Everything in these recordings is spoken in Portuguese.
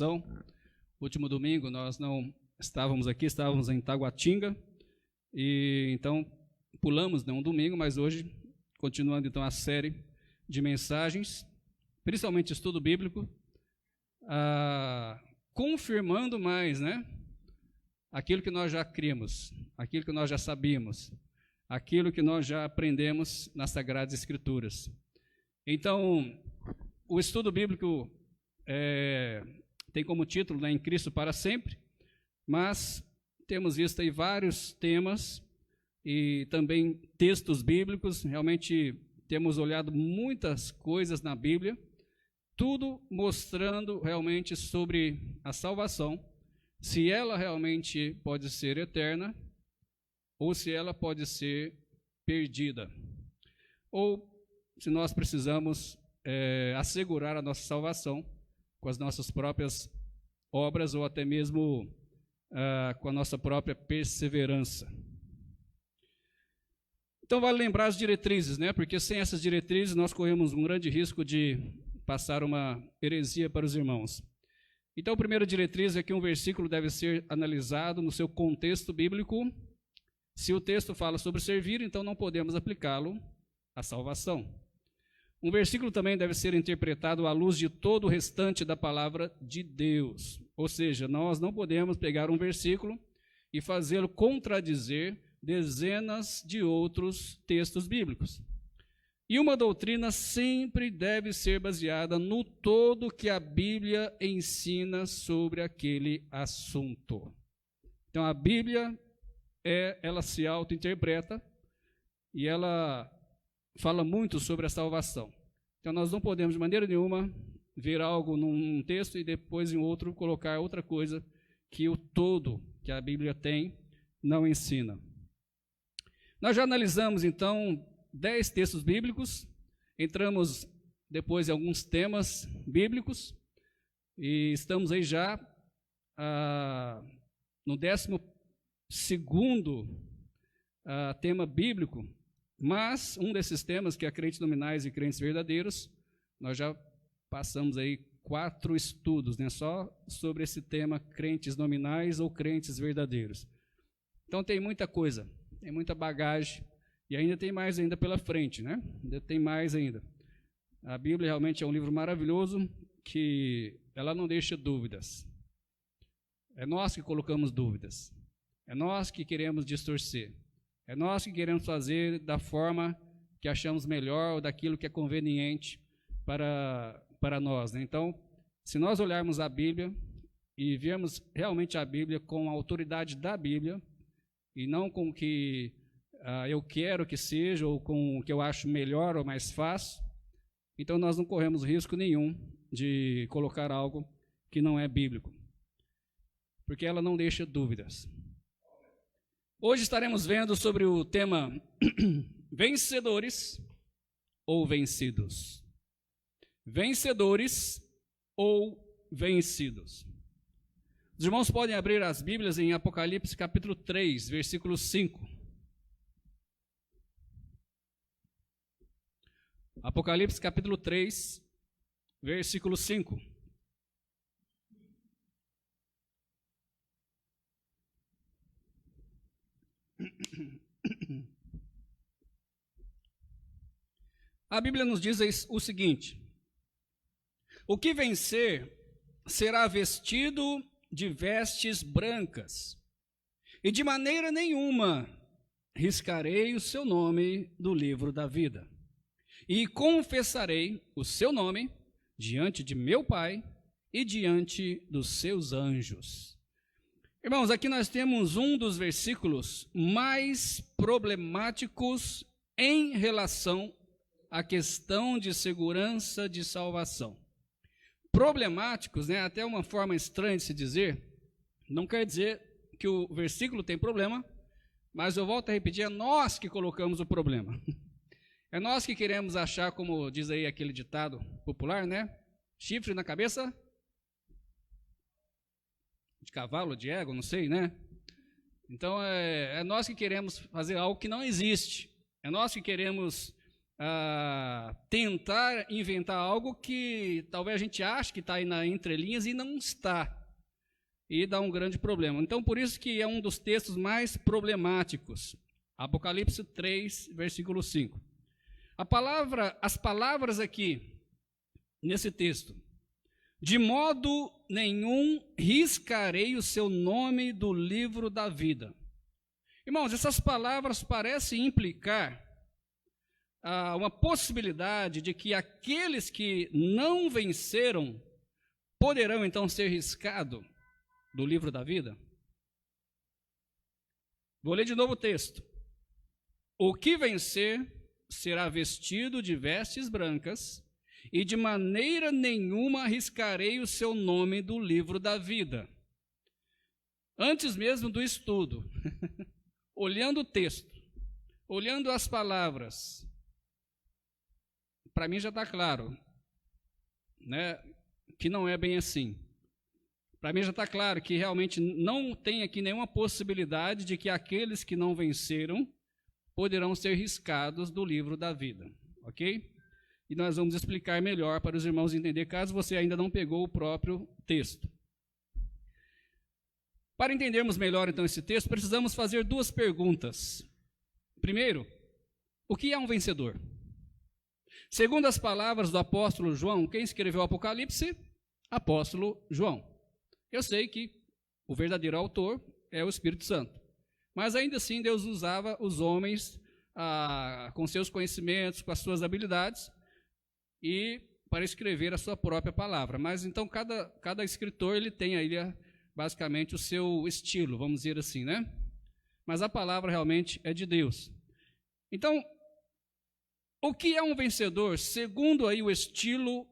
salvação. Último domingo nós não estávamos aqui, estávamos em Taguatinga, e então pulamos um domingo, mas hoje, continuando então a série de mensagens, principalmente estudo bíblico, confirmando mais, aquilo que nós já cremos, aquilo que nós já sabíamos, aquilo que nós já aprendemos nas Sagradas Escrituras. Então, o estudo bíblico tem como título, Em Cristo para Sempre, mas temos visto aí vários temas e também textos bíblicos. Realmente temos olhado muitas coisas na Bíblia, tudo mostrando realmente sobre a salvação, se ela realmente pode ser eterna ou se ela pode ser perdida, ou se nós precisamos assegurar a nossa salvação com as nossas próprias obras ou até mesmo com a nossa própria perseverança. Então vale lembrar as diretrizes, porque sem essas diretrizes nós corremos um grande risco de passar uma heresia para os irmãos. Então a primeira diretriz é que um versículo deve ser analisado no seu contexto bíblico. Se o texto fala sobre servir, então não podemos aplicá-lo à salvação. Um versículo também deve ser interpretado à luz de todo o restante da palavra de Deus. Ou seja, nós não podemos pegar um versículo e fazê-lo contradizer dezenas de outros textos bíblicos. E uma doutrina sempre deve ser baseada no todo que a Bíblia ensina sobre aquele assunto. Então a Bíblia ela se auto-interpreta e ela fala muito sobre a salvação. Então nós não podemos de maneira nenhuma ver algo num texto e depois em outro colocar outra coisa que o todo que a Bíblia tem não ensina. Nós já analisamos então 10 textos bíblicos, entramos depois em alguns temas bíblicos e estamos aí já no 12º tema bíblico. Mas um desses temas, que é crentes nominais e crentes verdadeiros, nós já passamos aí 4 estudos, só sobre esse tema, crentes nominais ou crentes verdadeiros. Então tem muita coisa, tem muita bagagem, e ainda tem mais ainda pela frente, Ainda tem mais ainda. A Bíblia realmente é um livro maravilhoso, que ela não deixa dúvidas. É nós que colocamos dúvidas, é nós que queremos distorcer. É nós que queremos fazer da forma que achamos melhor ou daquilo que é conveniente para nós. Então, se nós olharmos a Bíblia e vermos realmente a Bíblia com a autoridade da Bíblia e não com o que eu quero que seja ou com o que eu acho melhor ou mais fácil, então nós não corremos risco nenhum de colocar algo que não é bíblico, porque ela não deixa dúvidas. Hoje estaremos vendo sobre o tema vencedores ou vencidos. Vencedores ou vencidos. Os irmãos podem abrir as Bíblias em Apocalipse capítulo 3, versículo 5. Apocalipse capítulo 3, versículo 5. A Bíblia nos diz o seguinte: o que vencer será vestido de vestes brancas, e de maneira nenhuma riscarei o seu nome do livro da vida, e confessarei o seu nome diante de meu Pai e diante dos seus anjos. Irmãos, aqui nós temos um dos versículos mais problemáticos em relação à questão de segurança de salvação. Problemáticos, até uma forma estranha de se dizer, não quer dizer que o versículo tem problema, mas eu volto a repetir, é nós que colocamos o problema. É nós que queremos achar, como diz aí aquele ditado popular, chifre na cabeça de cavalo, de égua, não sei, Então, é nós que queremos fazer algo que não existe. É nós que queremos tentar inventar algo que talvez a gente ache que está aí na entrelinhas e não está. E dá um grande problema. Então, por isso que é um dos textos mais problemáticos. Apocalipse 3, versículo 5. As palavras aqui, nesse texto: de modo nenhum riscarei o seu nome do livro da vida. Irmãos, essas palavras parecem implicar uma possibilidade de que aqueles que não venceram poderão então ser riscados do livro da vida. Vou ler de novo o texto. O que vencer será vestido de vestes brancas, e de maneira nenhuma arriscarei o seu nome do livro da vida. Antes mesmo do estudo, olhando o texto, olhando as palavras, para mim já está claro, né, que não é bem assim. Para mim já está claro que realmente não tem aqui nenhuma possibilidade de que aqueles que não venceram poderão ser riscados do livro da vida, ok? E nós vamos explicar melhor para os irmãos entender, caso você ainda não pegou o próprio texto. Para entendermos melhor então esse texto, precisamos fazer duas perguntas. Primeiro, o que é um vencedor? Segundo as palavras do apóstolo João, quem escreveu o Apocalipse? Apóstolo João. Eu sei que o verdadeiro autor é o Espírito Santo, mas ainda assim Deus usava os homens com seus conhecimentos, com as suas habilidades, e para escrever a sua própria palavra. Mas então cada escritor ele tem aí basicamente o seu estilo, vamos dizer assim, né? Mas a palavra realmente é de Deus. Então, o que é um vencedor, segundo aí o estilo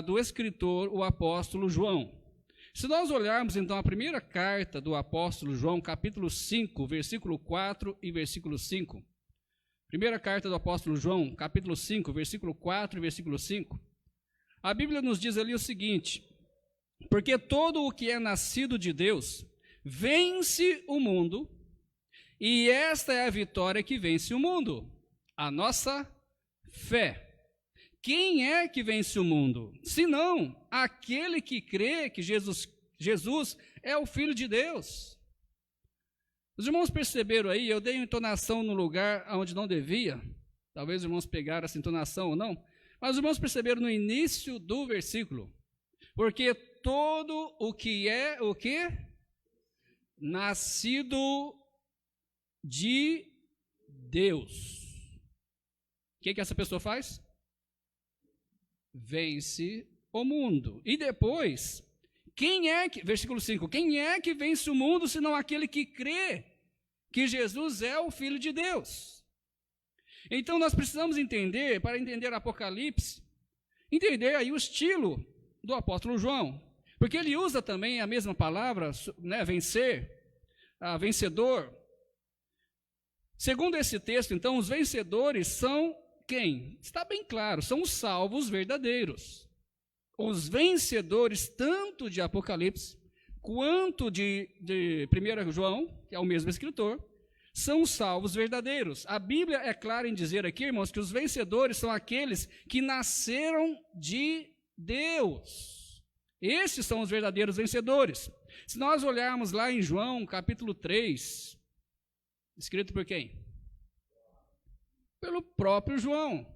do escritor, o apóstolo João? Se nós olharmos então a primeira carta do apóstolo João, capítulo 5, versículo 4 e versículo 5. Primeira carta do apóstolo João, capítulo 5, versículo 4 e versículo 5. A Bíblia nos diz ali o seguinte: porque todo o que é nascido de Deus vence o mundo, e esta é a vitória que vence o mundo, a nossa fé. Quem é que vence o mundo? Senão aquele que crê que Jesus é o Filho de Deus. Os irmãos perceberam aí, eu dei uma entonação no lugar onde não devia, talvez os irmãos pegaram essa entonação ou não, mas os irmãos perceberam no início do versículo: porque todo o que é o quê? Nascido de Deus. O que essa pessoa faz? Vence o mundo. E depois, versículo 5, quem é que vence o mundo, senão aquele que crê que Jesus é o Filho de Deus? Então nós precisamos entender, para entender Apocalipse, entender aí o estilo do apóstolo João, porque ele usa também a mesma palavra, né, vencer, vencedor. Segundo esse texto, então, os vencedores são quem? Está bem claro, são os salvos verdadeiros. Os vencedores, tanto de Apocalipse, quanto de 1 João, que é o mesmo escritor, são os salvos verdadeiros. A Bíblia é clara em dizer aqui, irmãos, que os vencedores são aqueles que nasceram de Deus. Esses são os verdadeiros vencedores. Se nós olharmos lá em João, capítulo 3, escrito por quem? Pelo próprio João.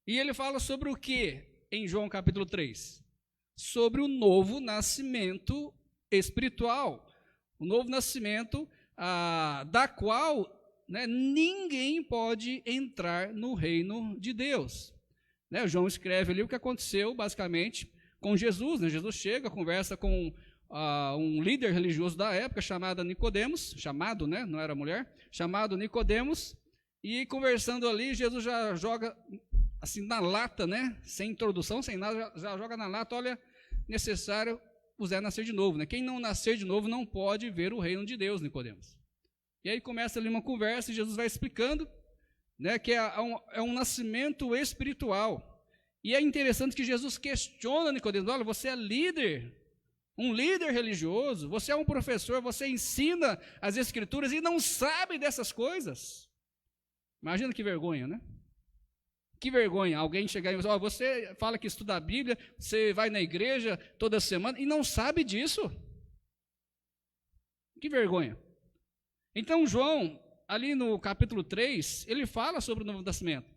E ele fala sobre o que em João capítulo 3? Sobre o novo nascimento espiritual. O novo nascimento da qual, né, ninguém pode entrar no reino de Deus. Né, João escreve ali o que aconteceu basicamente com Jesus. Né? Jesus chega, conversa com um líder religioso da época chamado Nicodemos, né, não era mulher, chamado Nicodemos. E conversando ali, Jesus já joga assim na lata, né? Sem introdução, sem nada, já joga na lata: olha, necessário vos é nascer de novo, né? Quem não nascer de novo não pode ver o reino de Deus, Nicodemos. E aí começa ali uma conversa e Jesus vai explicando, né, que é um nascimento espiritual. E é interessante que Jesus questiona Nicodemos: olha, você é líder, um líder religioso, você é um professor, você ensina as escrituras e não sabe dessas coisas. Imagina que vergonha, né? Que vergonha alguém chegar e dizer, você fala que estuda a Bíblia, você vai na igreja toda semana e não sabe disso. Que vergonha. Então João, ali no capítulo 3, ele fala sobre o novo nascimento.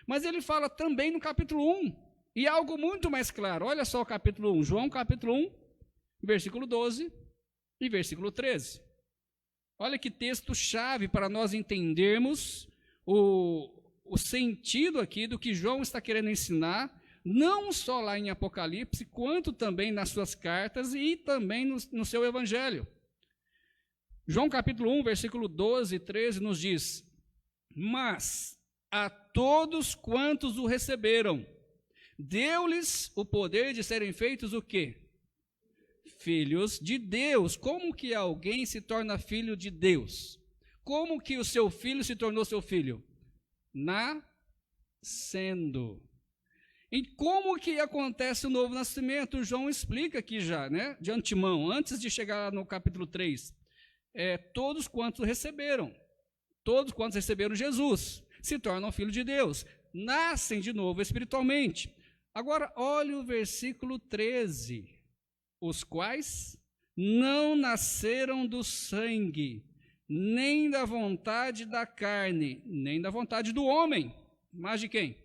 Mas ele fala também no capítulo 1, e algo muito mais claro. Olha só o capítulo 1, João capítulo 1, versículo 12 e versículo 13. Olha que texto-chave para nós entendermos o sentido aqui do que João está querendo ensinar, não só lá em Apocalipse, quanto também nas suas cartas e também no seu evangelho. João capítulo 1, versículo 12 e 13 nos diz: mas a todos quantos o receberam, deu-lhes o poder de serem feitos o quê? Filhos de Deus. Como que alguém se torna filho de Deus? Como que o seu filho se tornou seu filho? Nascendo. E como que acontece o novo nascimento? João explica aqui já, né, de antemão, antes de chegar no capítulo 3. Todos quantos receberam Jesus, se tornam filhos de Deus, nascem de novo espiritualmente. Agora, olha o versículo 13. Os quais não nasceram do sangue, nem da vontade da carne, nem da vontade do homem, mas de quem?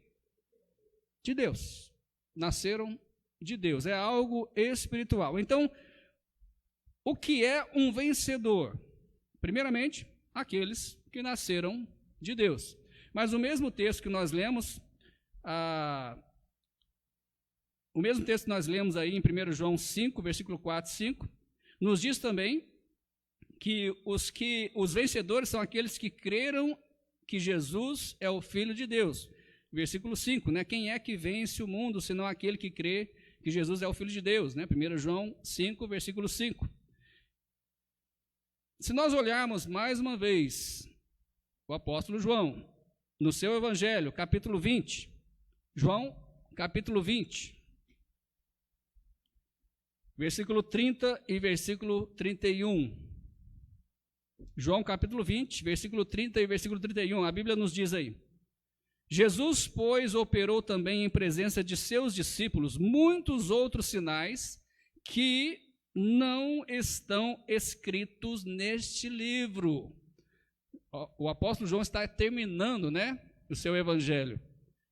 De Deus. Nasceram de Deus, é algo espiritual. Então, o que é um vencedor? Primeiramente, aqueles que nasceram de Deus. Mas o mesmo texto que nós lemos, aí em 1 João 5, versículo 4 e 5, nos diz também que os vencedores são aqueles que creram que Jesus é o Filho de Deus. Versículo 5, né? Quem é que vence o mundo, senão aquele que crê que Jesus é o Filho de Deus, né? 1 João 5, versículo 5. Se nós olharmos mais uma vez o apóstolo João, no seu evangelho, capítulo 20, João, capítulo 20, versículo 30 e versículo 31. João capítulo 20, versículo 30 e versículo 31, a Bíblia nos diz aí: Jesus, pois, operou também em presença de seus discípulos muitos outros sinais que não estão escritos neste livro. O apóstolo João está terminando, né, o seu evangelho.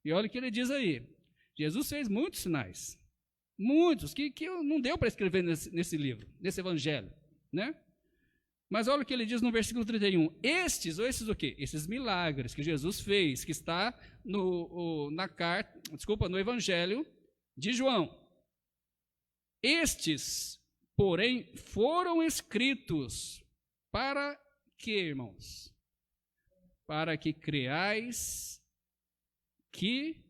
E olha o que ele diz aí. Jesus fez muitos sinais. Muitos, que não deu para escrever nesse livro, nesse evangelho, né? Mas olha o que ele diz no versículo 31. Esses o quê? Esses milagres que Jesus fez, que está no evangelho de João. Estes, porém, foram escritos para quê, irmãos? Para que creais que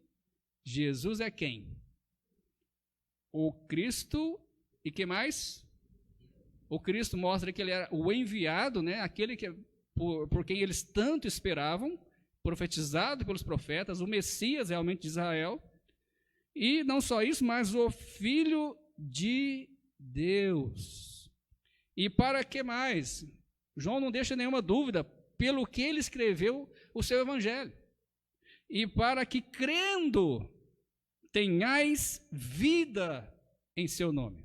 Jesus é quem? O Cristo, e que mais? O Cristo mostra que ele era o enviado, né? Aquele que, por quem eles tanto esperavam, profetizado pelos profetas, o Messias realmente de Israel. E não só isso, mas o Filho de Deus. E para que mais? João não deixa nenhuma dúvida pelo que ele escreveu o seu evangelho. E para que, crendo, tenhais vida em seu nome.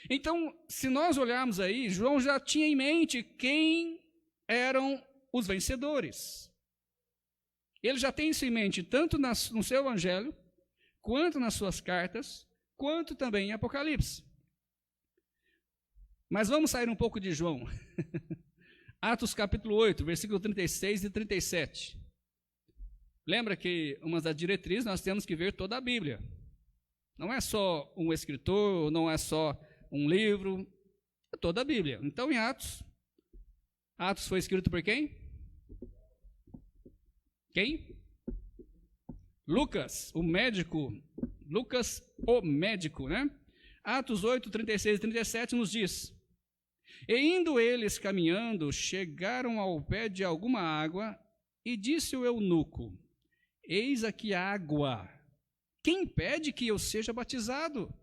Então, se nós olharmos aí, João já tinha em mente quem eram os vencedores. Ele já tem isso em mente, tanto no seu evangelho, quanto nas suas cartas, quanto também em Apocalipse. Mas vamos sair um pouco de João. Atos capítulo 8, versículo 36 e 37. Lembra que uma das diretrizes nós temos que ver toda a Bíblia. Não é só um escritor, não é só um livro, é toda a Bíblia. Então, em Atos foi escrito por quem? Quem? Lucas, o médico, né? Atos 8, 36 e 37 nos diz: e indo eles caminhando, chegaram ao pé de alguma água, e disse o eunuco: eis aqui a água, quem impede que eu seja batizado?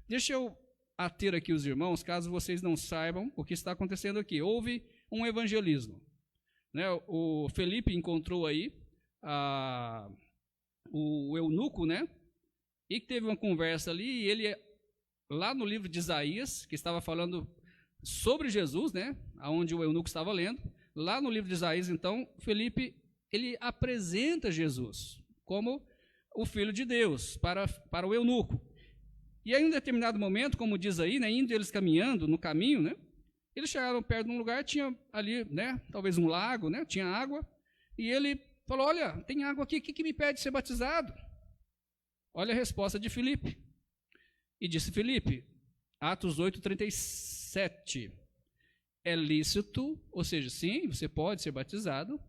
Deixa eu ater aqui os irmãos, caso vocês não saibam o que está acontecendo aqui. Houve um evangelismo, né? O Felipe encontrou aí o eunuco, né? E que teve uma conversa ali, e ele, lá no livro de Isaías, que estava falando sobre Jesus, né? Onde o eunuco estava lendo, lá no livro de Isaías, então, Felipe, ele apresenta Jesus como o Filho de Deus para o eunuco. E aí, em um determinado momento, como diz aí, né, indo eles caminhando no caminho, né, eles chegaram perto de um lugar, tinha ali, né, talvez um lago, né, tinha água, e ele falou, olha, tem água aqui, o que me impede de ser batizado? Olha a resposta de Filipe. E disse Filipe, Atos 8:37, é lícito, ou seja, sim, você pode ser batizado,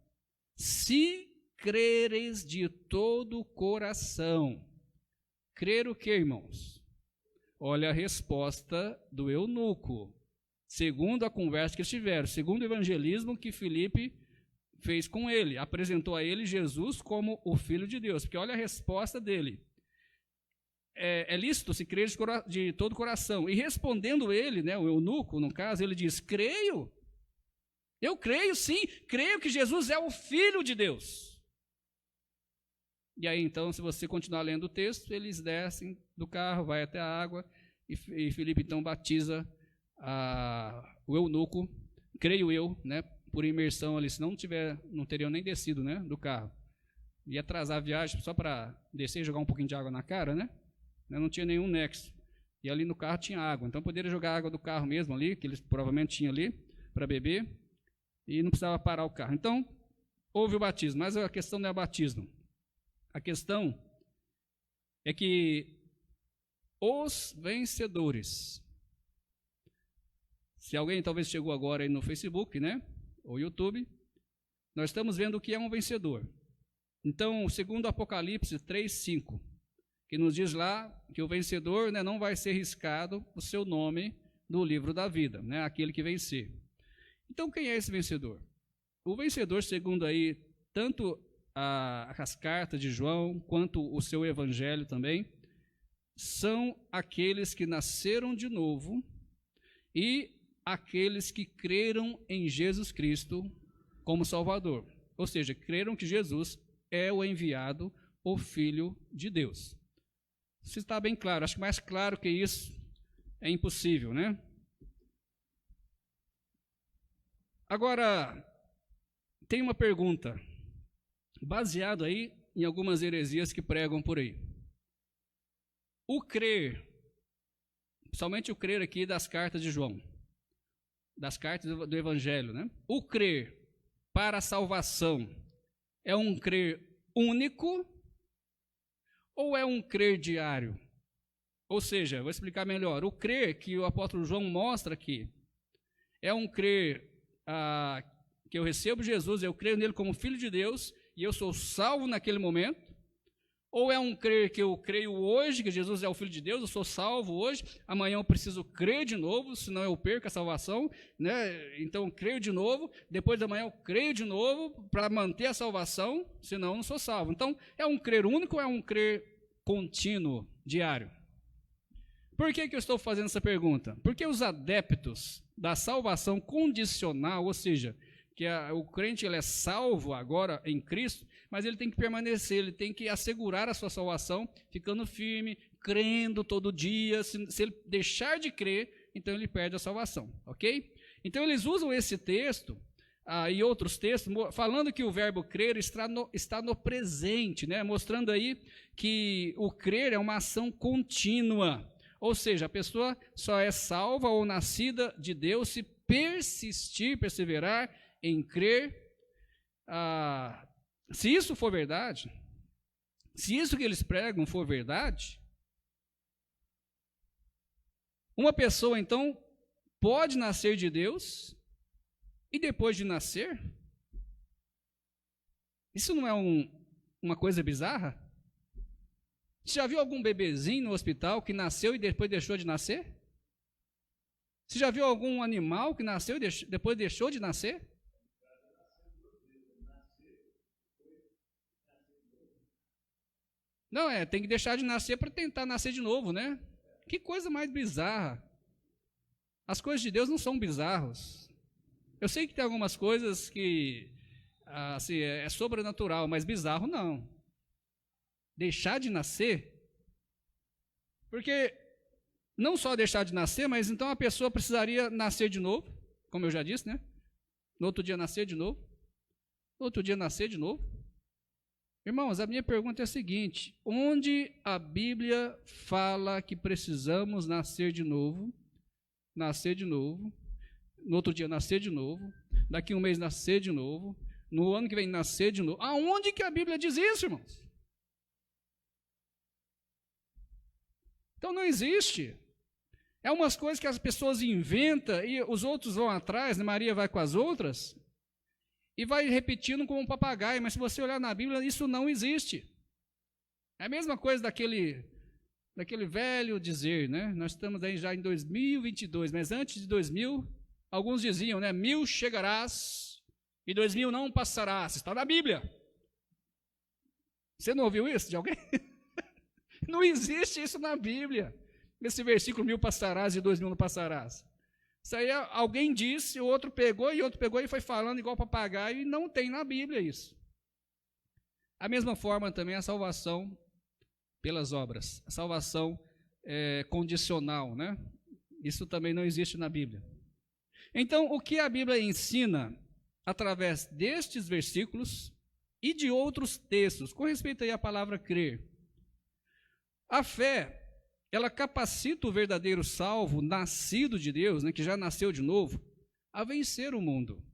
se creres de todo o coração. Crer o quê, irmãos? Olha a resposta do eunuco, segundo a conversa que eles tiveram, segundo o evangelismo que Filipe fez com ele, apresentou a ele Jesus como o Filho de Deus, porque olha a resposta dele, é lícito se crer de todo o coração, e respondendo ele, né, o eunuco, no caso, ele diz, creio, eu creio sim, creio que Jesus é o Filho de Deus. E aí, então, se você continuar lendo o texto, eles descem do carro, vai até a água, e Filipe, então, batiza o eunuco, creio eu, né, por imersão ali, senão não teriam nem descido, né, do carro. Ia atrasar a viagem só para descer e jogar um pouquinho de água na cara, né? Não tinha nenhum nexo. E ali no carro tinha água, então poderia jogar água do carro mesmo ali, que eles provavelmente tinham ali, para beber, e não precisava parar o carro. Então, houve o batismo, mas a questão não é o batismo. A questão é que os vencedores, se alguém talvez chegou agora aí no Facebook, né, ou YouTube, nós estamos vendo o que é um vencedor. Então, segundo Apocalipse 3:5, que nos diz lá que o vencedor, né, não vai ser riscado o seu nome no livro da vida, né, aquele que vencer. Então, quem é esse vencedor? O vencedor, segundo aí, tanto as cartas de João, quanto o seu evangelho também, são aqueles que nasceram de novo e aqueles que creram em Jesus Cristo como Salvador. Ou seja, creram que Jesus é o enviado, o Filho de Deus. Isso está bem claro, acho que mais claro que isso é impossível, né? Agora, tem uma pergunta, baseado aí em algumas heresias que pregam por aí. O crer, principalmente o crer aqui das cartas de João, das cartas do Evangelho, né? O crer para a salvação é um crer único ou é um crer diário? Ou seja, vou explicar melhor. O crer que o apóstolo João mostra aqui é um crer que eu recebo Jesus, eu creio nele como Filho de Deus e eu sou salvo naquele momento? Ou é um crer que eu creio hoje, que Jesus é o Filho de Deus, eu sou salvo hoje, amanhã eu preciso crer de novo, senão eu perco a salvação, né? Então eu creio de novo, depois da manhã eu creio de novo para manter a salvação, senão eu não sou salvo. Então, é um crer único ou é um crer contínuo, diário? Por que eu estou fazendo essa pergunta? Porque os adeptos da salvação condicional, ou seja, que o crente ele é salvo agora em Cristo, mas ele tem que permanecer, ele tem que assegurar a sua salvação, ficando firme, crendo todo dia. Se ele deixar de crer, então ele perde a salvação, ok? Então eles usam esse texto e outros textos, falando que o verbo crer está no presente, né? Mostrando aí que o crer é uma ação contínua, ou seja, a pessoa só é salva ou nascida de Deus se persistir, perseverar em crer. Se isso for verdade, se isso que eles pregam for verdade, uma pessoa então pode nascer de Deus e depois de nascer, isso não é uma coisa bizarra? Você já viu algum bebezinho no hospital que nasceu e depois deixou de nascer? Você já viu algum animal que nasceu e depois deixou de nascer? Não, tem que deixar de nascer para tentar nascer de novo, né? Que coisa mais bizarra. As coisas de Deus não são bizarras. Eu sei que tem algumas coisas que assim, é sobrenatural, mas bizarro não. Deixar de nascer? Porque não só deixar de nascer, mas então a pessoa precisaria nascer de novo, como eu já disse, né? No outro dia nascer de novo. No outro dia nascer de novo. Irmãos, a minha pergunta é a seguinte: onde a Bíblia fala que precisamos nascer de novo, no outro dia nascer de novo, daqui a um mês nascer de novo, no ano que vem nascer de novo? Aonde que a Bíblia diz isso, irmãos? Então não existe. É umas coisas que as pessoas inventam e os outros vão atrás, né? Maria vai com as outras e vai repetindo como um papagaio, mas se você olhar na Bíblia, isso não existe. É a mesma coisa daquele velho dizer, né? Nós estamos aí já em 2022, mas antes de 2000, alguns diziam, né? 1000 chegarás e 2000 não passarás. Está na Bíblia. Você não ouviu isso de alguém? Não existe isso na Bíblia. Esse versículo, 1000 passarás e 2000 não passarás. Isso aí alguém disse, o outro pegou e foi falando igual papagaio, e não tem na Bíblia isso. A mesma forma também a salvação pelas obras. A salvação condicional, né? Isso também não existe na Bíblia. Então, o que a Bíblia ensina através destes versículos e de outros textos, com respeito aí à palavra crer? A fé, ela capacita o verdadeiro salvo, nascido de Deus, né, que já nasceu de novo, a vencer o mundo.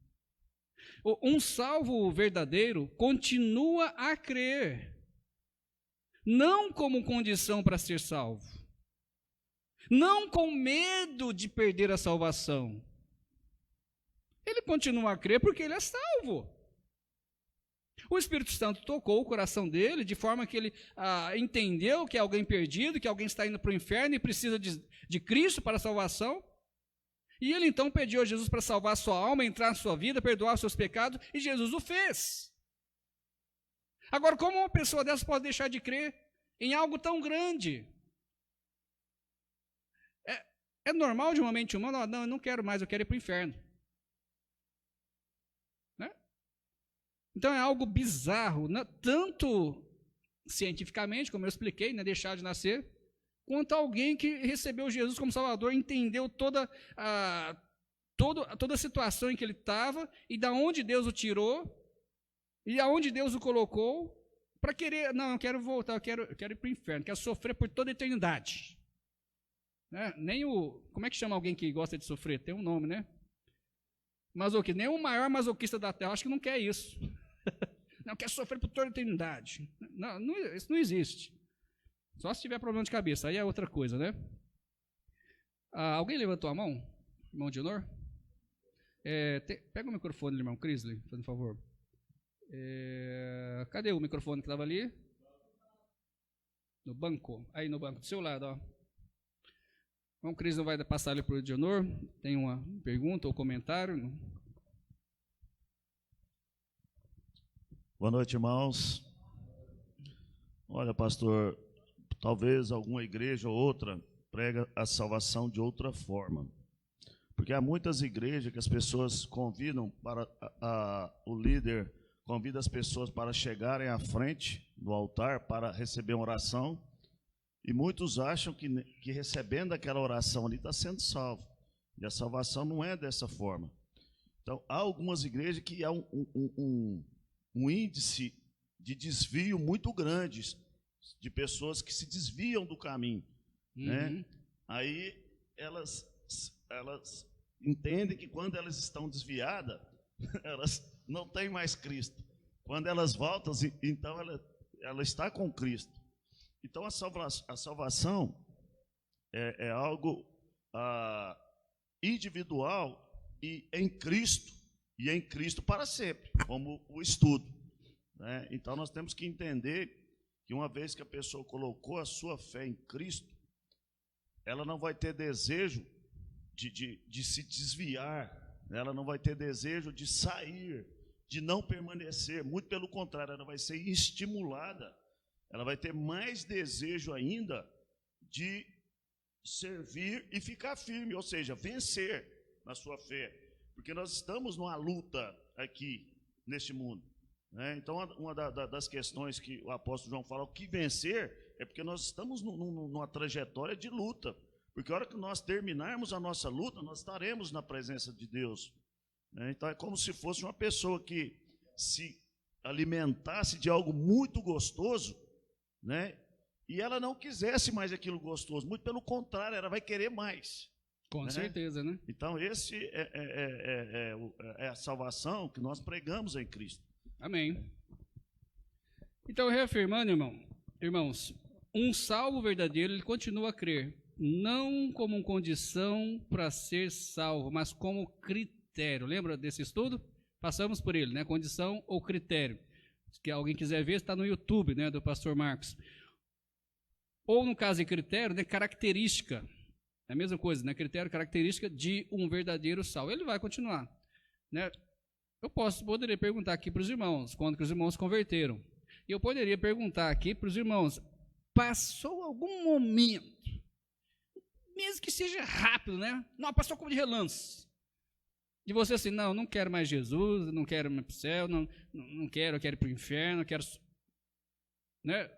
Um salvo verdadeiro continua a crer, não como condição para ser salvo, não com medo de perder a salvação. Ele continua a crer porque ele é salvo. O Espírito Santo tocou o coração dele de forma que ele entendeu que é alguém perdido, que alguém está indo para o inferno e precisa de Cristo para a salvação. E ele então pediu a Jesus para salvar a sua alma, entrar na sua vida, perdoar os seus pecados, e Jesus o fez. Agora, como uma pessoa dessa pode deixar de crer em algo tão grande? É normal de uma mente humana? Não, eu não quero mais, eu quero ir para o inferno. Então é algo bizarro, né? Tanto cientificamente, como eu expliquei, né, deixar de nascer, quanto alguém que recebeu Jesus como Salvador, entendeu toda a situação em que ele estava e da onde Deus o tirou e aonde Deus o colocou, para querer, não, eu quero voltar, eu quero ir para o inferno, quero sofrer por toda a eternidade. Né? Como é que chama alguém que gosta de sofrer? Tem um nome, né? Masoquista, nem o maior masoquista da Terra, acho que não quer isso. Não quer sofrer por toda a eternidade. Não, isso não existe. Só se tiver problema de cabeça, aí é outra coisa, né? Alguém levantou a mão? Irmão de honor? Pega o microfone, irmão Crisley, por favor. Cadê o microfone que estava ali? No banco. Aí no banco, do seu lado, ó. O irmão Crisley vai passar ali para o de honor. Tem uma pergunta ou comentário? Boa noite, irmãos. Olha, pastor, talvez alguma igreja ou outra prega a salvação de outra forma. Porque há muitas igrejas que as pessoas convidam para o líder convida as pessoas para chegarem à frente do altar para receber uma oração, e muitos acham que recebendo aquela oração ali está sendo salvo. E a salvação não é dessa forma. Então, há algumas igrejas que há um índice de desvio muito grande, de pessoas que se desviam do caminho. Né? Aí elas entendem que quando elas estão desviadas, elas não têm mais Cristo. Quando elas voltam, então ela está com Cristo. Então a salvação é algo individual e em Cristo para sempre, como o estudo. Né? Então nós temos que entender que uma vez que a pessoa colocou a sua fé em Cristo, ela não vai ter desejo de se desviar, ela não vai ter desejo de sair, de não permanecer, muito pelo contrário, ela vai ser estimulada, ela vai ter mais desejo ainda de servir e ficar firme, ou seja, vencer na sua fé, porque nós estamos numa luta aqui neste mundo, né? Então, uma das questões que o apóstolo João fala, o que vencer, é porque nós estamos numa trajetória de luta. Porque a hora que nós terminarmos a nossa luta, nós estaremos na presença de Deus, né? Então, é como se fosse uma pessoa que se alimentasse de algo muito gostoso, né? E ela não quisesse mais aquilo gostoso, muito pelo contrário, ela vai querer mais. Com certeza, né? Então, esse é a salvação que nós pregamos em Cristo. Amém. Então, reafirmando, irmãos, um salvo verdadeiro, ele continua a crer, não como condição para ser salvo, mas como critério. Lembra desse estudo? Passamos por ele, né? Condição ou critério. Se alguém quiser ver, está no YouTube, né, do pastor Marcos. Ou, no caso de critério, né, característica. É a mesma coisa, né? Critério, característica de um verdadeiro salvo. Ele vai continuar, né? Eu poderia perguntar aqui para os irmãos, quando que os irmãos se converteram. E eu poderia perguntar aqui para os irmãos, passou algum momento, mesmo que seja rápido, né? Não, passou como de relance. De você assim, não quero mais Jesus, não quero mais para o céu, não quero, eu quero ir para o inferno, eu quero... Né?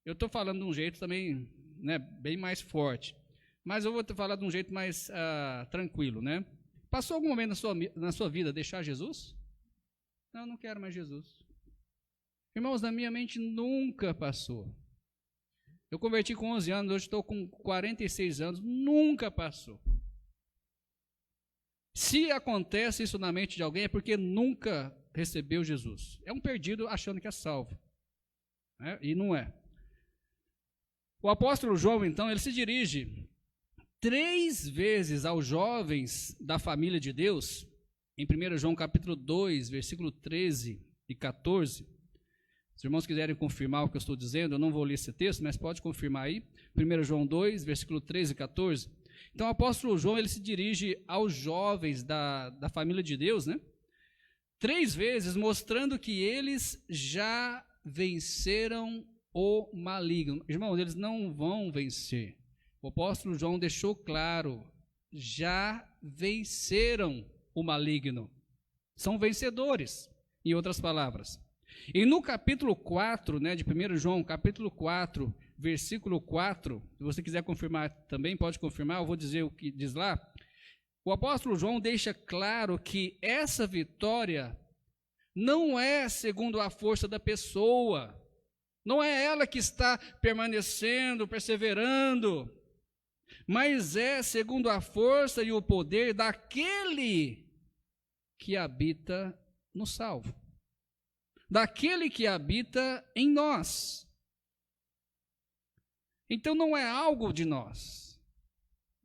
Eu estou falando de um jeito também, né, bem mais forte. Mas eu vou falar de um jeito mais tranquilo, né? Passou algum momento na sua vida deixar Jesus? Não quero mais Jesus. Irmãos, na minha mente nunca passou. Eu converti com 11 anos, hoje estou com 46 anos, nunca passou. Se acontece isso na mente de alguém, é porque nunca recebeu Jesus. É um perdido achando que é salvo, né? E não é. O apóstolo João, então, ele se dirige 3 vezes aos jovens da família de Deus, em 1 João capítulo 2, versículo 13 e 14. Se os irmãos quiserem confirmar o que eu estou dizendo, eu não vou ler esse texto, mas pode confirmar aí. 1 João 2, versículo 13 e 14. Então, o apóstolo João, ele se dirige aos jovens da família de Deus, né? 3 vezes, mostrando que eles já venceram o maligno. Irmãos, eles não vão vencer. O apóstolo João deixou claro, já venceram o maligno. São vencedores, em outras palavras. E no capítulo 4, né, de 1 João, capítulo 4, versículo 4, se você quiser confirmar também, pode confirmar, eu vou dizer o que diz lá. O apóstolo João deixa claro que essa vitória não é segundo a força da pessoa, não é ela que está permanecendo, perseverando, mas é segundo a força e o poder daquele que habita no salvo, daquele que habita em nós. Então não é algo de nós,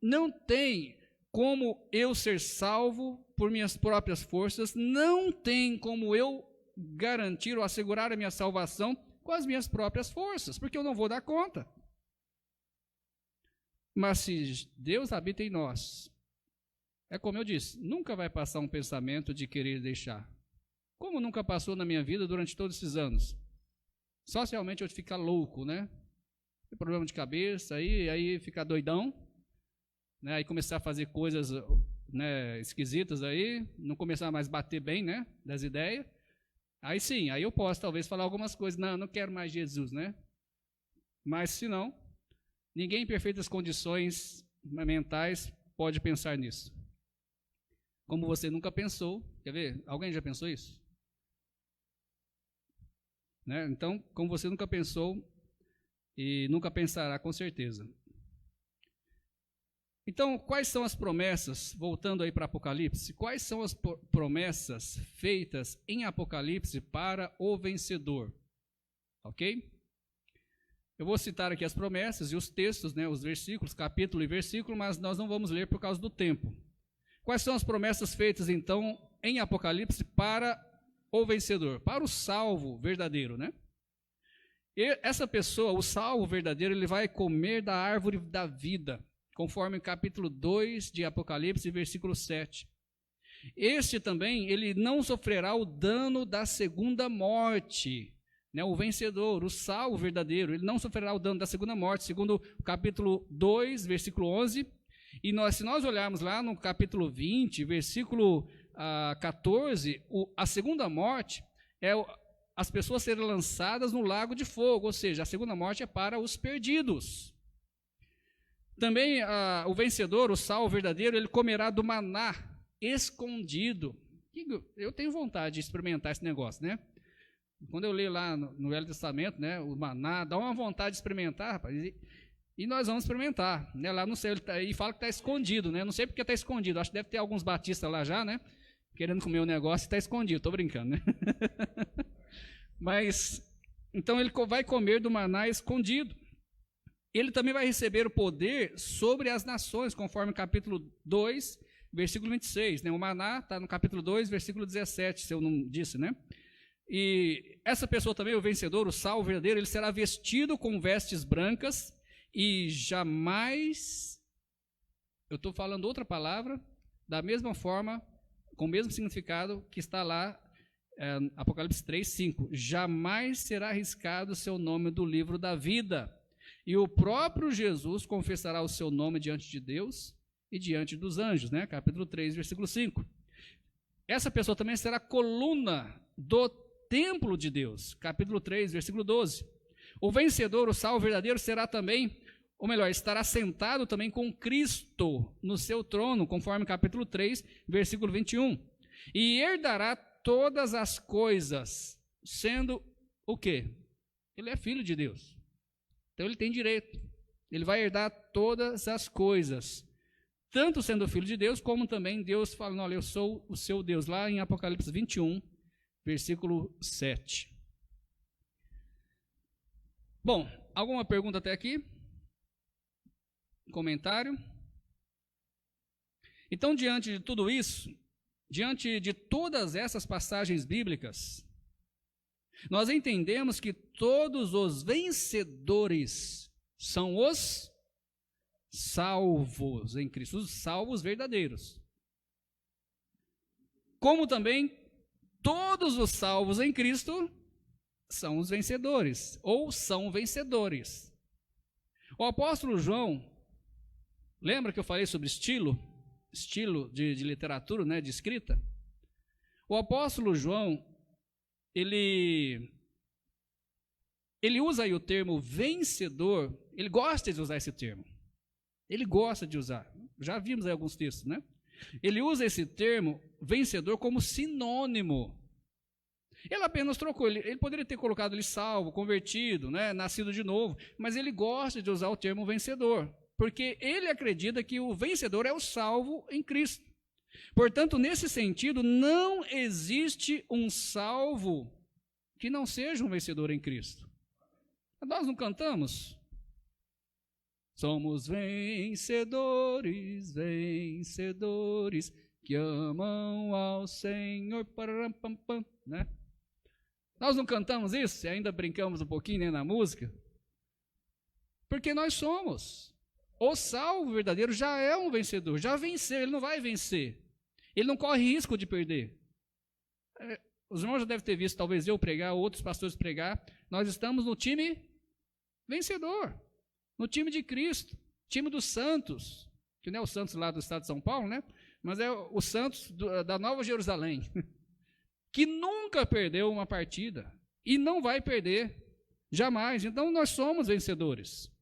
não tem como eu ser salvo por minhas próprias forças, não tem como eu garantir ou assegurar a minha salvação com as minhas próprias forças, porque eu não vou dar conta. Mas se Deus habita em nós, é como eu disse, nunca vai passar um pensamento de querer deixar. Como nunca passou na minha vida durante todos esses anos. Só se realmente eu ficar louco, né? Tem problema de cabeça, aí ficar doidão, né? Aí começar a fazer coisas, né, esquisitas aí, não começar mais a bater bem, né, das ideias. Aí sim, aí eu posso talvez falar algumas coisas, não quero mais Jesus, né? Mas se não, ninguém em perfeitas condições mentais pode pensar nisso. Como você nunca pensou, quer ver? Alguém já pensou isso? Né? Então, como você nunca pensou e nunca pensará, com certeza. Então, quais são as promessas, voltando aí para Apocalipse, quais são as promessas feitas em Apocalipse para o vencedor? Ok? Eu vou citar aqui as promessas e os textos, né, os versículos, capítulo e versículo, mas nós não vamos ler por causa do tempo. Quais são as promessas feitas, então, em Apocalipse para o vencedor, para o salvo verdadeiro, né? E essa pessoa, o salvo verdadeiro, ele vai comer da árvore da vida, conforme o capítulo 2 de Apocalipse, versículo 7. Este também, ele não sofrerá o dano da segunda morte, né? O vencedor, o salvo verdadeiro, ele não sofrerá o dano da segunda morte, segundo o capítulo 2, versículo 11. E se nós olharmos lá no capítulo 20, versículo 14, a segunda morte as pessoas serem lançadas no lago de fogo, ou seja, a segunda morte é para os perdidos. Também o vencedor, o salvo verdadeiro, ele comerá do maná escondido. Eu tenho vontade de experimentar esse negócio, né? Quando eu leio lá no Velho Testamento, né, o maná, dá uma vontade de experimentar, rapaz, e nós vamos experimentar, né? Lá no céu, e fala que está escondido, né? Não sei porque está escondido, acho que deve ter alguns batistas lá já, né? Querendo comer o negócio e está escondido, estou brincando, né? Mas, então ele vai comer do maná escondido. Ele também vai receber o poder sobre as nações, conforme o capítulo 2, versículo 26, né? O maná está no capítulo 2, versículo 17, se eu não disse, né? E essa pessoa também, o vencedor, o salvo verdadeiro, ele será vestido com vestes brancas e jamais, eu estou falando outra palavra, da mesma forma, com o mesmo significado que está lá, Apocalipse 3, 5, jamais será arriscado o seu nome do livro da vida, e o próprio Jesus confessará o seu nome diante de Deus e diante dos anjos, né? Capítulo 3, versículo 5. Essa pessoa também será coluna do templo de Deus, capítulo 3, versículo 12. O vencedor, o salvo verdadeiro, será também, ou melhor, estará sentado também com Cristo no seu trono, conforme capítulo 3, versículo 21. E herdará todas as coisas, sendo o quê? Ele é filho de Deus. Então ele tem direito. Ele vai herdar todas as coisas. Tanto sendo filho de Deus, como também Deus falando, olha, eu sou o seu Deus, lá em Apocalipse 21, versículo 7. Bom, alguma pergunta até aqui? Comentário? Então, diante de tudo isso, diante de todas essas passagens bíblicas, nós entendemos que todos os vencedores são os salvos em Cristo, os salvos verdadeiros. Como também todos os salvos em Cristo são os vencedores, ou são vencedores. O apóstolo João, lembra que eu falei sobre estilo de literatura, né, de escrita? O apóstolo João, ele usa aí o termo vencedor, ele gosta de usar esse termo. Ele gosta de usar, já vimos aí alguns textos, né? Ele usa esse termo vencedor como sinônimo. Ele apenas trocou, ele poderia ter colocado ali salvo, convertido, né, nascido de novo, mas ele gosta de usar o termo vencedor, porque ele acredita que o vencedor é o salvo em Cristo. Portanto, nesse sentido, não existe um salvo que não seja um vencedor em Cristo. Nós não cantamos? Somos vencedores, vencedores, que amam ao Senhor, né? Nós não cantamos isso? E ainda brincamos um pouquinho, né, na música? Porque nós somos. O salvo verdadeiro já é um vencedor, já venceu, ele não vai vencer. Ele não corre risco de perder. Os irmãos já devem ter visto, talvez eu pregar, outros pastores pregar. Nós estamos no time vencedor, no time de Cristo, time dos santos, que não é o Santos lá do estado de São Paulo, né? Mas é o Santos da Nova Jerusalém, que nunca perdeu uma partida e não vai perder jamais. Então nós somos vencedores.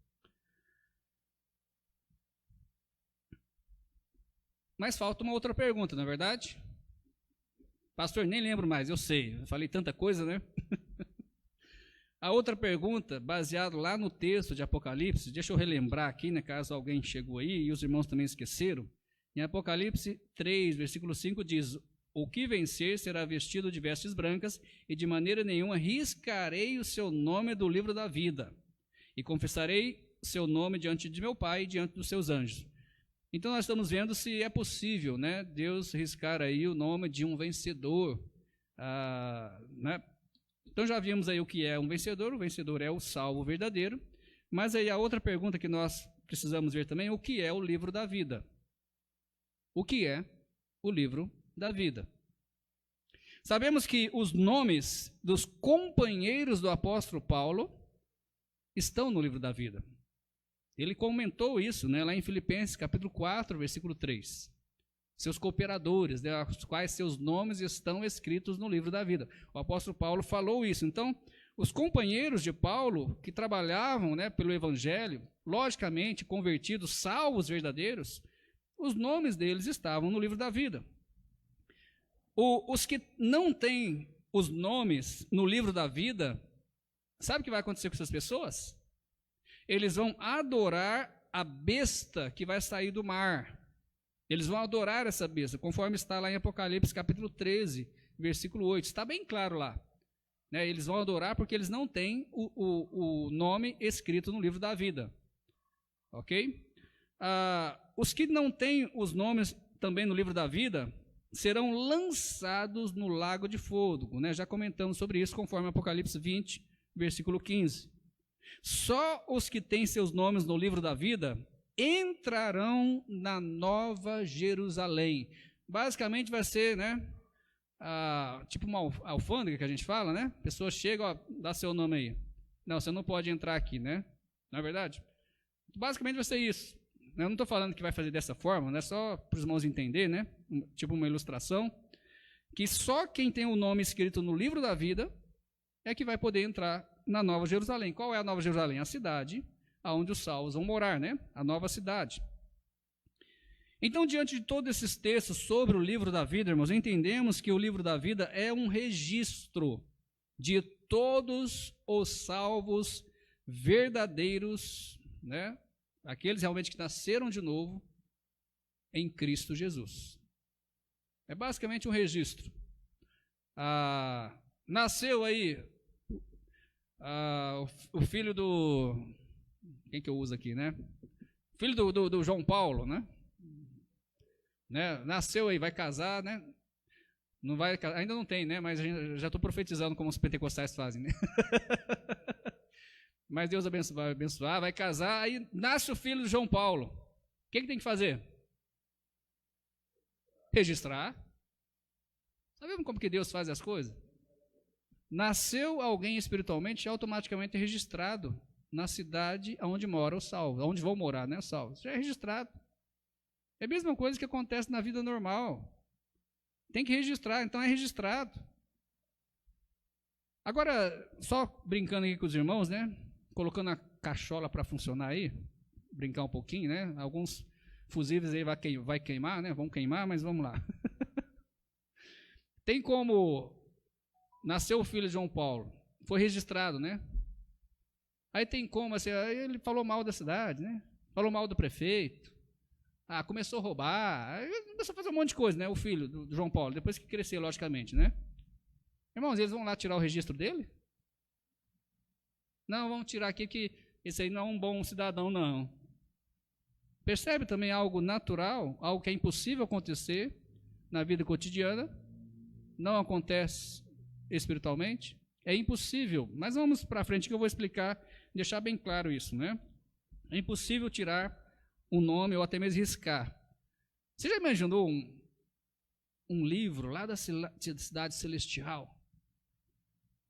Mas falta uma outra pergunta, não é verdade? Pastor, nem lembro mais, eu sei, eu falei tanta coisa, né? A outra pergunta, baseada lá no texto de Apocalipse, deixa eu relembrar aqui, né, caso alguém chegou aí e os irmãos também esqueceram. Em Apocalipse 3, versículo 5 diz: o que vencer será vestido de vestes brancas, e de maneira nenhuma riscarei o seu nome do livro da vida, e confessarei seu nome diante de meu Pai e diante dos seus anjos. Então nós estamos vendo se é possível, né, Deus riscar aí o nome de um vencedor, né? Então já vimos aí o que é um vencedor, o vencedor é o salvo verdadeiro, mas aí a outra pergunta que nós precisamos ver também, o que é o livro da vida? O que é o livro da vida? Sabemos que os nomes dos companheiros do apóstolo Paulo estão no livro da vida. Ele comentou isso, né, lá em Filipenses capítulo 4, versículo 3. seus cooperadores, né, os quais seus nomes estão escritos no livro da vida. O apóstolo Paulo falou isso. Então, os companheiros de Paulo, que trabalhavam, né, pelo evangelho, logicamente convertidos, salvos verdadeiros, os nomes deles estavam no livro da vida. Os que não têm os nomes no livro da vida, sabe o que vai acontecer com essas pessoas? Eles vão adorar a besta que vai sair do mar. Eles vão adorar essa besta, conforme está lá em Apocalipse capítulo 13, versículo 8. Está bem claro lá. Né? Eles vão adorar porque eles não têm o nome escrito no livro da vida. Ok? Os que não têm os nomes também no livro da vida serão lançados no lago de fogo. Né? Já comentamos sobre isso, conforme Apocalipse 20, versículo 15. Só os que têm seus nomes no livro da vida entrarão na Nova Jerusalém. Basicamente vai ser, né, tipo uma alfândega que a gente fala, né? A pessoa chega, ó, dá seu nome aí. Não, você não pode entrar aqui, né? Não é verdade? Basicamente vai ser isso. Eu não estou falando que vai fazer dessa forma, né? Só para os irmãos entenderem, né? Tipo uma ilustração, que só quem tem o nome escrito no livro da vida é que vai poder entrar na Nova Jerusalém. Qual é a Nova Jerusalém? A cidade onde os salvos vão morar, né? A nova cidade. Então, diante de todos esses textos sobre o livro da vida, irmãos, entendemos que o livro da vida é um registro de todos os salvos verdadeiros, né? Aqueles realmente que nasceram de novo em Cristo Jesus. É basicamente um registro. Nasceu aí o filho do... Quem que eu uso aqui, né? Filho do João Paulo, né? Nasceu aí, vai casar, né? Não vai, ainda não tem, né? Mas já estou profetizando como os pentecostais fazem, né? Mas Deus vai abençoar, vai casar, aí nasce o filho de João Paulo. O que tem que fazer? Registrar. Sabemos como que Deus faz as coisas? Nasceu alguém espiritualmente, automaticamente é registrado na cidade onde mora o salvo, onde vão morar, né, os salvos. Já é registrado. É a mesma coisa que acontece na vida normal. Tem que registrar, então é registrado. Agora, só brincando aqui com os irmãos, né? Colocando a cachola para funcionar aí, brincar um pouquinho, né? Alguns fusíveis aí vai queimar, né? Vão queimar, mas vamos lá. Tem como nasceu o filho de João Paulo, foi registrado, né? Aí tem como, assim, ele falou mal da cidade, né? Falou mal do prefeito. Começou a roubar, começou a fazer um monte de coisa, né? O filho do João Paulo, depois que cresceu, logicamente, né? Irmãos, eles vão lá tirar o registro dele? Não, vamos tirar aqui que esse aí não é um bom cidadão, não. Percebe também algo natural, algo que é impossível acontecer na vida cotidiana, não acontece espiritualmente, é impossível. Mas vamos para frente que eu vou explicar, deixar bem claro isso, né? É impossível tirar um nome ou até mesmo riscar. Você já imaginou um livro lá da cidade celestial?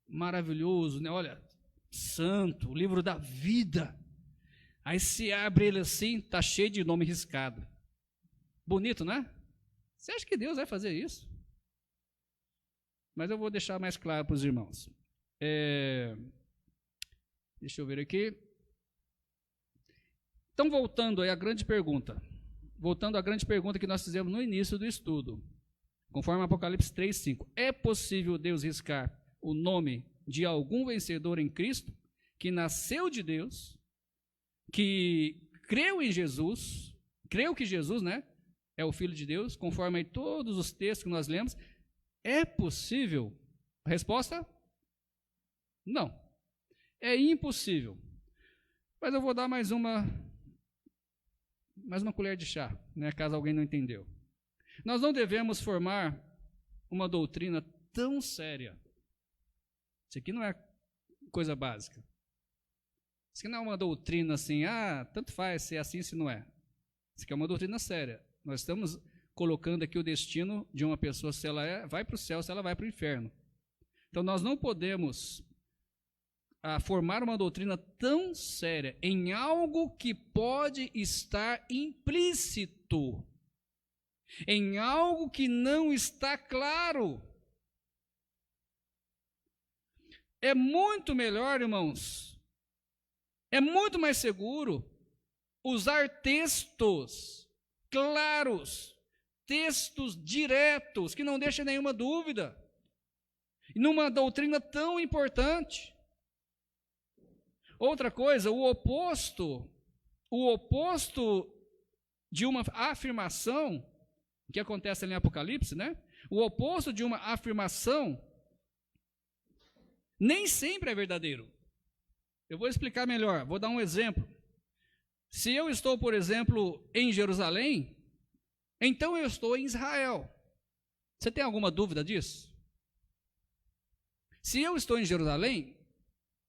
Maravilhoso, né? Olha, santo, o livro da vida. Aí se abre ele assim, está cheio de nome riscado. Bonito, né? Você acha que Deus vai fazer isso? Mas eu vou deixar mais claro para os irmãos. Deixa eu ver aqui. Então, voltando aí à grande pergunta. Voltando à grande pergunta que nós fizemos no início do estudo. Conforme Apocalipse 3:5. É possível Deus riscar o nome de algum vencedor em Cristo, que nasceu de Deus, que creu em Jesus, creu que Jesus, né, é o Filho de Deus, conforme aí todos os textos que nós lemos? É possível? A resposta? Não. É impossível. Mas eu vou dar mais uma colher de chá, né, caso alguém não entendeu. Nós não devemos formar uma doutrina tão séria. Isso aqui não é coisa básica. Isso aqui não é uma doutrina assim, tanto faz se é assim, se não é. Isso aqui é uma doutrina séria. Nós estamos colocando aqui o destino de uma pessoa, se ela vai para o céu, se ela vai para o inferno. Então nós não podemos formar uma doutrina tão séria em algo que pode estar implícito em algo que não está claro. É muito melhor, irmãos, é muito mais seguro usar textos claros, textos diretos, que não deixem nenhuma dúvida, numa doutrina tão importante. Outra coisa, o oposto de uma afirmação, que acontece ali em Apocalipse, né? O oposto de uma afirmação nem sempre é verdadeiro. Eu vou explicar melhor, vou dar um exemplo. Se eu estou, por exemplo, em Jerusalém, então eu estou em Israel. Você tem alguma dúvida disso? Se eu estou em Jerusalém,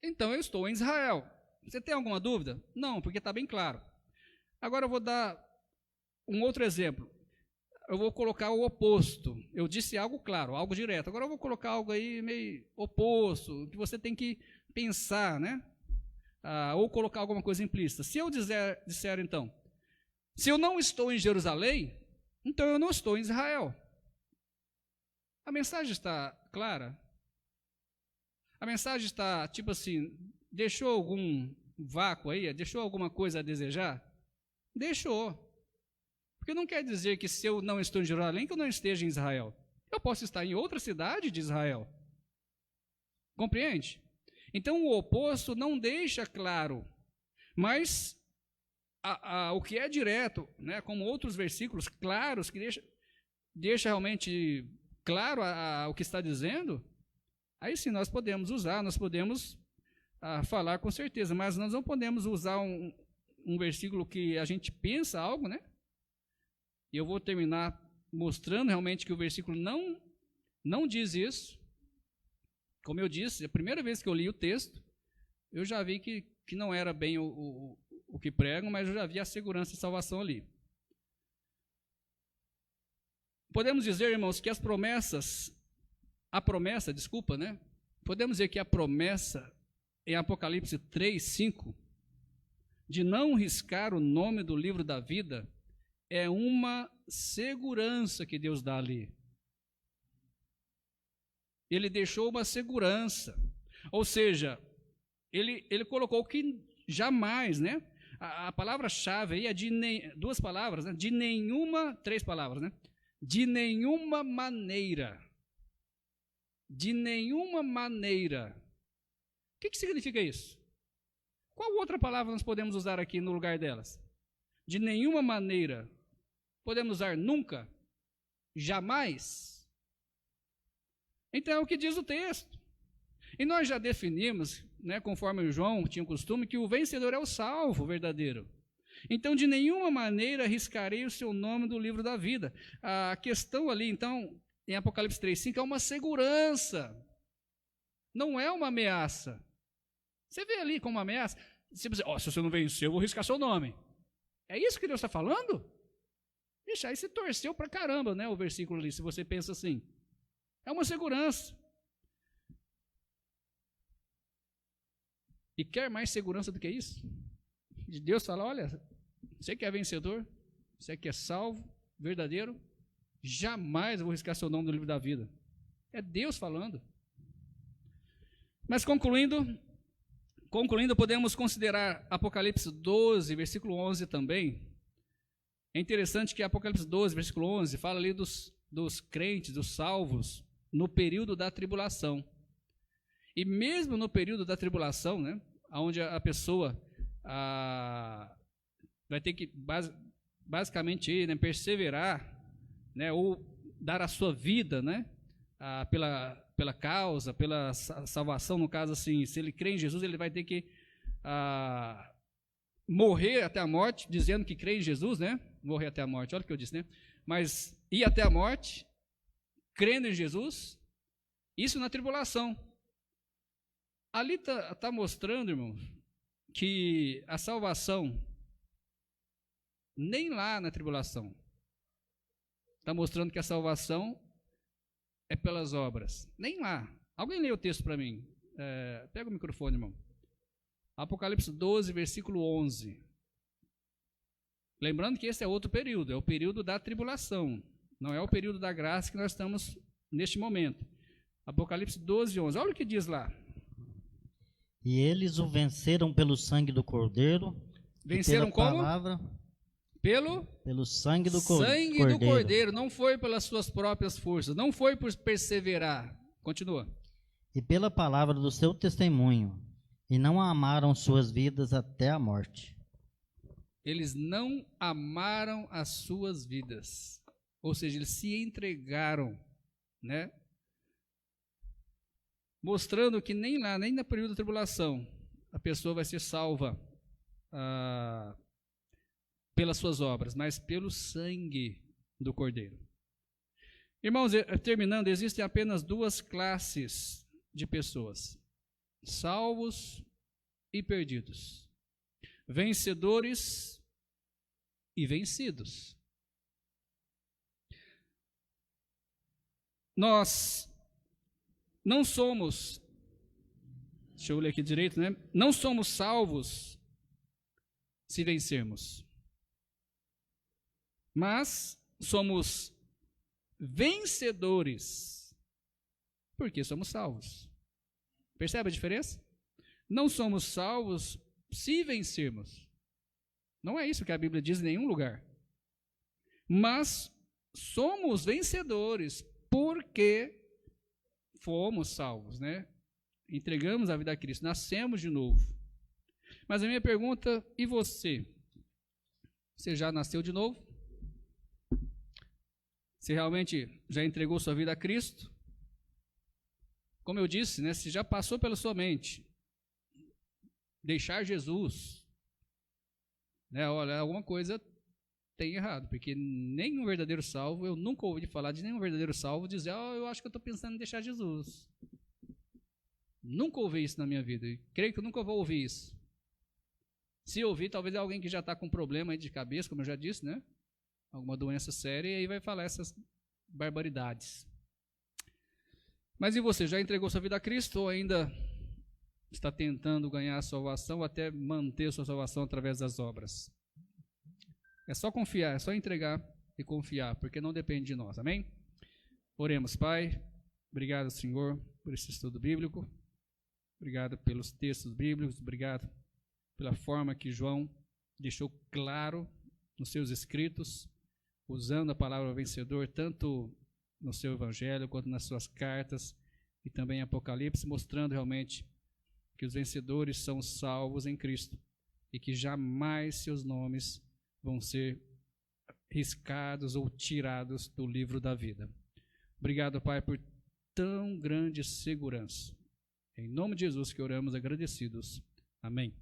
então eu estou em Israel. Você tem alguma dúvida? Não, porque está bem claro. Agora eu vou dar um outro exemplo. Eu vou colocar o oposto. Eu disse algo claro, algo direto. Agora eu vou colocar algo aí meio oposto, que você tem que pensar, né? Ou colocar alguma coisa implícita. Se eu disser então, se eu não estou em Jerusalém, então eu não estou em Israel. A mensagem está clara? A mensagem está, tipo assim, deixou algum vácuo aí? Deixou alguma coisa a desejar? Deixou. Porque não quer dizer que se eu não estou em Jerusalém, que eu não esteja em Israel. Eu posso estar em outra cidade de Israel. Compreende? Então o oposto não deixa claro, mas o que é direto, né, como outros versículos claros, que deixa realmente claro o que está dizendo, aí sim nós podemos usar, nós podemos falar com certeza, mas nós não podemos usar um versículo que a gente pensa algo, né? E eu vou terminar mostrando realmente que o versículo não diz isso. Como eu disse, a primeira vez que eu li o texto, eu já vi que não era bem o que pregam, mas eu já vi a segurança e salvação ali. Podemos dizer, irmãos, que podemos dizer que a promessa em Apocalipse 3:5, de não riscar o nome do livro da vida, é uma segurança que Deus dá ali. Ele deixou uma segurança, ou seja, ele colocou que jamais, né? A palavra-chave aí é duas palavras, né? Três palavras, né? De nenhuma maneira. De nenhuma maneira. O que significa isso? Qual outra palavra nós podemos usar aqui no lugar delas? De nenhuma maneira. Podemos usar nunca? Jamais? Então é o que diz o texto. E nós já definimos, né, conforme o João tinha o costume, que o vencedor é o salvo verdadeiro. Então, de nenhuma maneira arriscarei o seu nome do livro da vida. A questão ali, então, em Apocalipse 3:5, é uma segurança. Não é uma ameaça. Você vê ali como uma ameaça. Se você não vencer, eu vou riscar seu nome. É isso que Deus está falando? Ixi, aí se torceu pra caramba, né, o versículo ali, se você pensa assim. É uma segurança. E quer mais segurança do que isso? De Deus falar, olha, você que é vencedor, você que é salvo, verdadeiro, jamais eu vou riscar seu nome do livro da vida. É Deus falando. Mas concluindo, podemos considerar Apocalipse 12, versículo 11 também. É interessante que Apocalipse 12, versículo 11, fala ali dos crentes, dos salvos, no período da tribulação. E mesmo no período da tribulação, né, onde a pessoa vai ter que basicamente, né, perseverar, né, ou dar a sua vida, né, pela causa, pela salvação, no caso assim, se ele crê em Jesus, ele vai ter que morrer até a morte, dizendo que crê em Jesus, né, morrer até a morte, olha o que eu disse, né, mas ir até a morte, crendo em Jesus, isso na tribulação. Ali está mostrando, irmão, que a salvação, nem lá na tribulação, está mostrando que a salvação é pelas obras. Nem lá. Alguém lê o texto para mim? Pega o microfone, irmão. Apocalipse 12, versículo 11. Lembrando que esse é outro período, é o período da tribulação, não é o período da graça que nós estamos neste momento. Apocalipse 12, 11, olha o que diz lá. E eles o venceram pelo sangue do Cordeiro. Venceram como? Palavra, pelo sangue do sangue Cordeiro. do Cordeiro, não foi pelas suas próprias forças, não foi por perseverar. Continua. E pela palavra do seu testemunho, e não amaram suas vidas até a morte. Eles não amaram as suas vidas, ou seja, eles se entregaram, né? Mostrando que nem lá, nem no período da tribulação, a pessoa vai ser salva pelas suas obras, mas pelo sangue do Cordeiro. Irmãos, terminando, existem apenas duas classes de pessoas: salvos e perdidos, vencedores e vencidos. Nós não somos, deixa eu ler aqui direito, né? Não somos salvos se vencermos, mas somos vencedores porque somos salvos. Percebe a diferença? Não somos salvos se vencermos. Não é isso que a Bíblia diz em nenhum lugar. Mas somos vencedores porque fomos salvos, né? Entregamos a vida a Cristo, nascemos de novo. Mas a minha pergunta, e você? Você já nasceu de novo? Você realmente já entregou sua vida a Cristo? Como eu disse, né, se já passou pela sua mente deixar Jesus, né, olha, alguma coisa tem errado, porque nenhum verdadeiro salvo, eu nunca ouvi falar de nenhum verdadeiro salvo dizer, eu acho que eu estou pensando em deixar Jesus. Nunca ouvi isso na minha vida, e creio que eu nunca vou ouvir isso. Se ouvir, talvez é alguém que já está com problema aí de cabeça, como eu já disse, né? Alguma doença séria, e aí vai falar essas barbaridades. Mas e você, já entregou sua vida a Cristo ou ainda está tentando ganhar a salvação, ou até manter a sua salvação através das obras? É só confiar, é só entregar e confiar, porque não depende de nós, amém? Oremos, Pai, obrigado, Senhor, por esse estudo bíblico, obrigado pelos textos bíblicos, obrigado pela forma que João deixou claro nos seus escritos, usando a palavra vencedor, tanto no seu evangelho, quanto nas suas cartas, e também em Apocalipse, mostrando realmente que os vencedores são salvos em Cristo, e que jamais seus nomes vão ser riscados ou tirados do livro da vida. Obrigado, Pai, por tão grande segurança. Em nome de Jesus que oramos agradecidos. Amém.